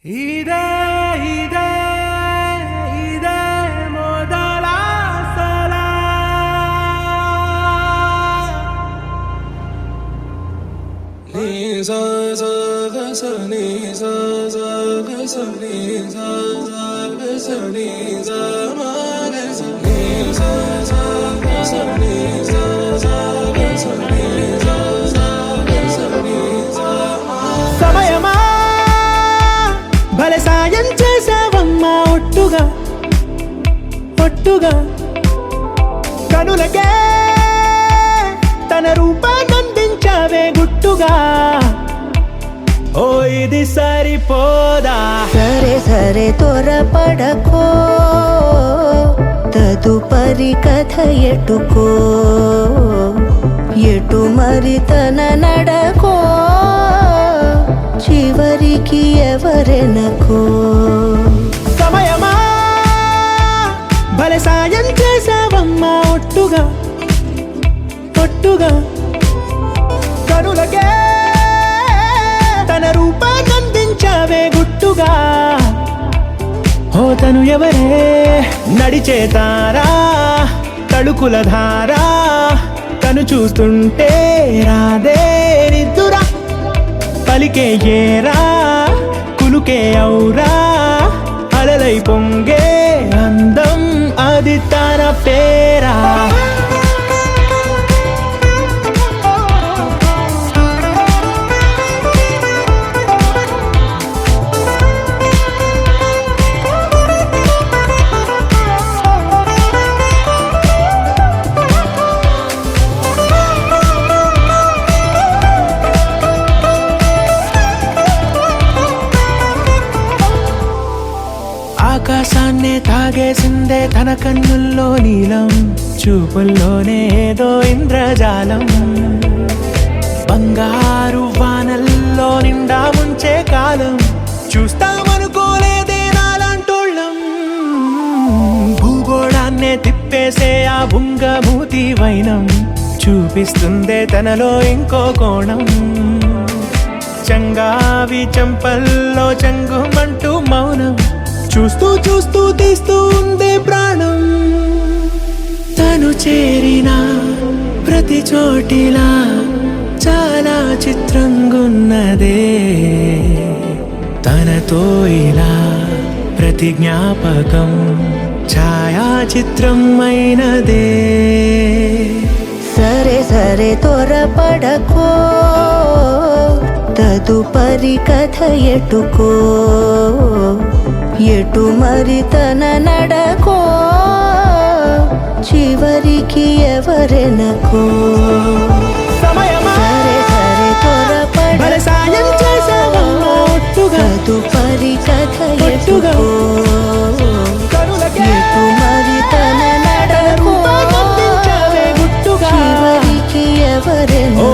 ఇదే ఇదే ఇదే మొదల సలా నీ సా సా గ స నీ సా సా గ స నీ సా సా గ స నీ సా మా గ స నీ సా సా గ స నీ సా సా గ స నీ సా సా గ స నీ సా సమయమా భలే సాయం చేసావమ్మా ఒట్టుగా ఒట్టుగా కనులకే తన రూపాన్నందించావే గుట్టుగా ఓ ఇది సరిపోదా సరే సరే త్వరపడకో తదుపరి కథ ఎటుకో ఎటు మరి తన నడకో చివరికి ఎవరెనకో సమయమా భలే సాయం చేసావమ్మా ఒట్టుగా ఒట్టుగా కనులకే తన రూపాన్నందించావే గుట్టుగా ఓ తను ఎవరే నడిచే తారా తళుకుల ధారా తను చూస్తుంటే రాదే నిద్దురా పలికే ఏరా కులుకే ఔరా అలలై పొంగే అందం అది తన పేరా ఆకాశాన్నే తాగేసిందే తన కన్నుల్లో నీలం చూపుల్లోనే ఏదో ఇంద్రజాలం బంగారు వానల్లో నిండా ముంచే కాలం చూస్తామనుకోలేదే నాలాంటోళ్ళం భూగోళాన్నే తిప్పేసే ఆ బుంగమూతి వైనం చూపిస్తుందే తనలో ఇంకో కోణం చంగావి చంపల్లో చంగుమంటూ మౌనం చూస్తూ చూస్తూ తీస్తూ ఉందే ప్రాణం తను చేరిన ప్రతి చోటిలా చాలా చిత్రంగున్నదే తనతో ఇలా ప్రతి జ్ఞాపకం ఛాయాచిత్రం అయినదే సరే సరే త్వరపడకో తదుపరి కథ ఎటుకో ఎటు మరి తన నడకో చివరికి ఎవరెనకో సమయమా సరే సరే భలే సాయం చేసావమ్మా ఒట్టుగా తదుపరి కథ ఒట్టుగా ఎటుకో కనులకే ఎటు మరి తన నడకో రూపాన్నందించావే గుట్టుగా చివరికి ఎవరెనకో